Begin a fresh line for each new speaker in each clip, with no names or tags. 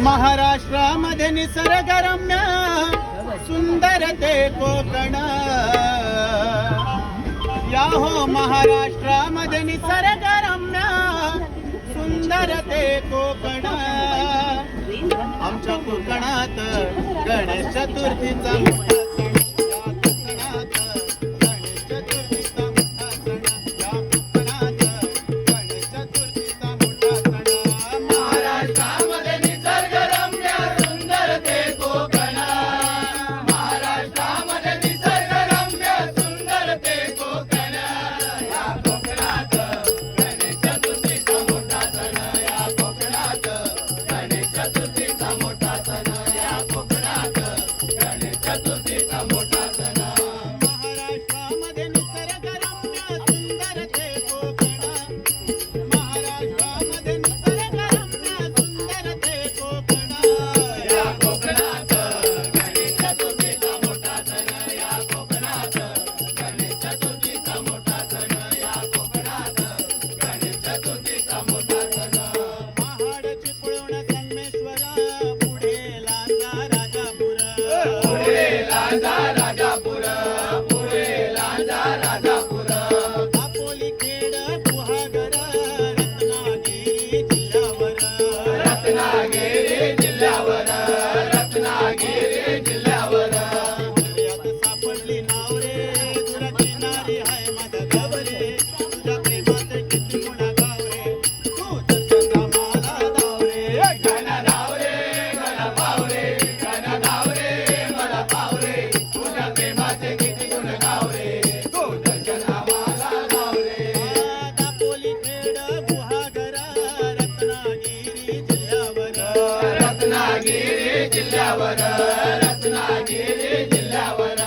महाराष्ट्रामध्ये निसर्गरम्य सुंदर ते कोकण, या हो महाराष्ट्रामध्ये निसर्गरम्य सुंदर ते कोकण. आमच्या कोकणात गणेश चतुर्थीचा मोठा सण, या कोकणात गणेश चतुर्थीचा मोठा सण, या कोकणात गणेश चतुर्थीचा मोठा सण. महाराष्ट्रामध्ये निसर्गरम्य सुंदर ते कोकण, महाराष्ट्रामध्ये निसर्गरम्य सुंदर ते कोकण, या कोकणात गणेश चतुर्थीचा मोठा सण, या कोकणात गणेश चतुर्थीचा मोठा सण, या कोकणात गणेश चतुर्थीचा मोठा सण. महाराष्ट्रामध्ये निसर्गरम्य सुंदर ते कोकण, महाराष्ट्रामध्ये निसर्गरम्य सुंदर ते कोकण, या कोकणात गणेश चतुर्थीचा मोठा सण, या कोकणात गणेश चतुर्थीचा मोठा सण, या कोकणात गणेश चतुर्थीचा मोठा सण. महाड चिपळूण संगमेश्वर, पुढे लांजा राजापूर, पुढे लांजा राजापूर, पुढे लांजा राजापूर. दापोली खेड गुहागर, रत्नागिरी जिल्ह्यावर, रत्नागिरी जिल्ह्यावर, रत्नागिरी जिल्ह्यावर. यात सापडली नाव रे, तुझ्या किनारी हाय माझा गाव रे, तुझ्या प्रेमाचे किती गुणा गाव रे, तू दर्शन मला धाव रे. घन धाव रे, घन पाव रे, घन धाव रे, मला पाव रे, तुझ्या प्रेमाचे किती गुण गाव रे, तू दर्शन मला धाव रे. दापोली खेड गुहागर, रत्नागिरी जिल्ह्यावर, रत्नागिरी जिल्ह्यावर, रत्नागिरी जिल्ह्यावर.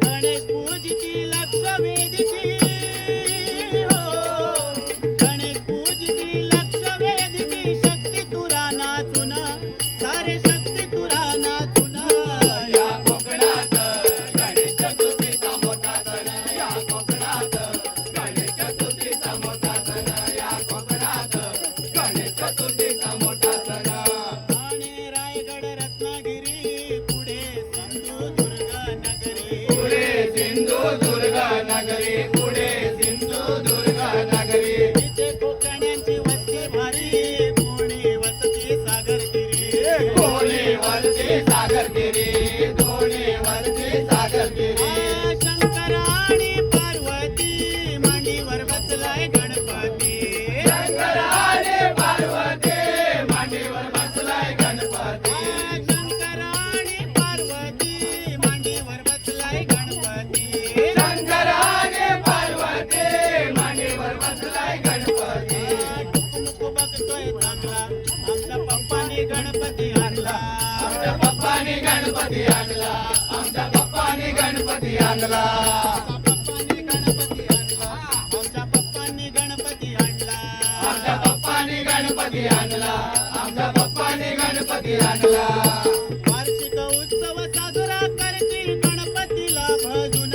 गणेश पूजिती लक्ष वेदिती, हो गणेश पूजिती लक्ष वेदिती, शक्ती तुरा नाचून, सारे शक्ती तुरा नाचून, या कोकणात गणेश चतुर्थीचा मोठा सण, या कोकणात गणेश चतुर्थीचा मोठा सण, या कोकणात गणेश चतुर्थीचा मोठा सण. ठाणे रायगड रत्नागिरी, पुढे सिंधुदुर्ग नगरी, पुढे सिंधुदुर्ग नगरी, पुढे सिंधुदुर्ग नगरी. इथे कोकण्यांची वस्ती भारी, कोणी वसती सागरगिरी, कोणी वसती सागरगिरी, कोणी वसती सागरगिरी. शंकर आणि पार्वती मांडीवर बसलाय गणपती, शंकर आणि पार्वती मांडीवर बसलाय गणपती, शंकर आणि पार्वती मांडीवर बसलाय गणपती, शंकर आणि पार्वती मांडीवर बसलाय गणपती. टुकमुक बघतोय चांगला, आमच्या पप्पानी गणपती आणला, आमच्या पप्पानी गणपती आणला, आमच्या पप्पानी गणपती आणला, पप्पानी गणपती आणला, आमच्या पप्पानी गणपती आणला, आमच्या पप्पानी गणपती आणला, आमच्या पप्पानी गणपती आणला. वार्षिक उत्सव साजरा करतील गणपतीला भजून,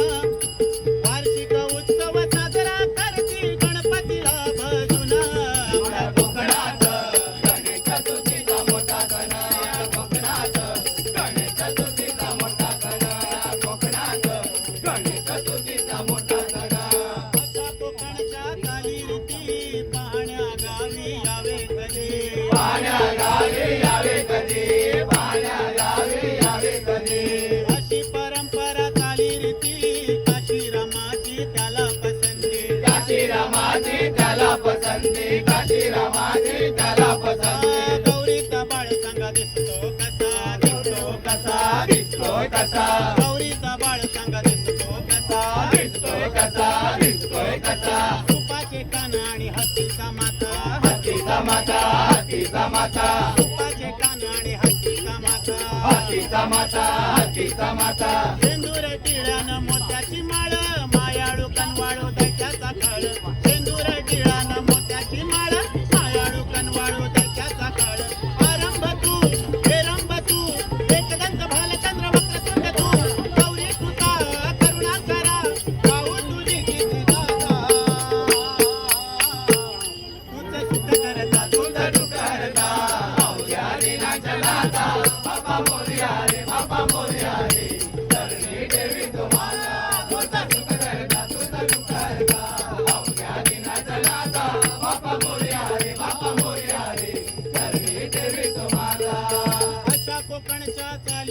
वार्षिक उत्सव साजरा करतील गणपतीला भजून. आमच्या कोकणात गणेश चतुर्थीचा मोठा सण, या कोकणात गणेश चतुर्थीचा मोठा सण, या कोकणात गणेश चतुर्थीचा मोठा सण. अशा कोकणच्या चालीरीती पाहण्या गावी यावे कधी, पाहण्या गावी यावे कधी, पाहण्या गावी यावे कधी. अशी परंपरा चालीरीती काशीरामाची त्याला पसंती, काशीरामाची त्याला पसंती, काशीरामाची त्याला पसंती. गौरीचा बाळ सांगा दिसतो कसा, दिसतो कसा, दिसतोय कसा, गौरीचा बाळ सांगा दिसतो कसा, दिसतोय कसा, दिसतोय कसा. सुपाचे कान आणि हत्तीचा माथा, हत्तीचा माथा, हत्तीचा माथा, सुपाचे कान आणि हत्तीचा माथा, हत्तीचा माथा, हत्तीचा माथा. शेंदूर टिळ्यानं मोत्याची माळ, मायाळू कनवाळू दैत्याचा खळ, शेंदूर टिळ्यानं मोत्याची माळ, मायाळू कनवाळू दैत्याचा खळ. आरंभ तू हेरंब तू, एकदंत भालचंद्र वक्रतुंड तू, गौरी सुता करुणा करा, गाऊ तुझी गीती गाता. तुझं सुख करता, तुझं दुःख करता, अवघ्या दिनाच्या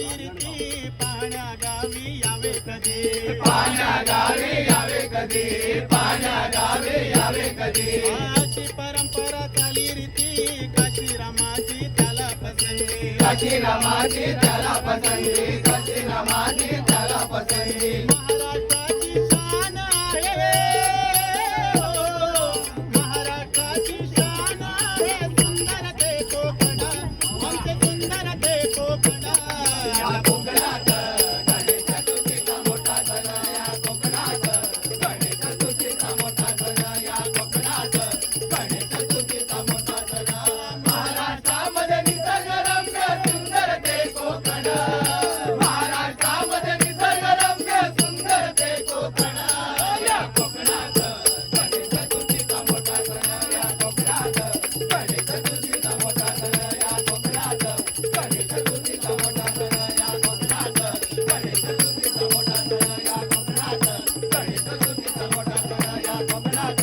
चालीरीती पाहण्या गावी यावे कधी
पाण्या गावी यावे कधी पाण्या गावी यावे कधी
अशी परंपरा चालीरीती काशीरामाची त्याला पसंती
काशी रामाची त्याला पसंती काशी रामाची त्याला पसंती
महाराष्ट्राची शान आहे हो, महाराष्ट्राची शान आहे सुंदर ते कोकण आमचे सुंदर ते कोकण
या कोकणात गणेश चतुर्थीचा मोठा सण या कोकणात गणेश चतुर्थीचा मोठा सण या कोकणात गणेश चतुर्थीचा मोठा सण महाराष्ट्रामध्ये निसर्गरम्य सुंदर ते कोकण महाराष्ट्रामध्ये निसर्गरम्य सुंदर ते कोकण या कोकणात गणेश चतुर्थीचा मोठा सण या कोकणात गणेश चतुर्थीचा मोठा सण या कोकणात गणेश चतुर्थीचा मोठा सण या कोकणात गणेश चतुर्थीचा मोठा सण या कोकणात गणेश चतुर्थीचा मोठा सण या कोकणात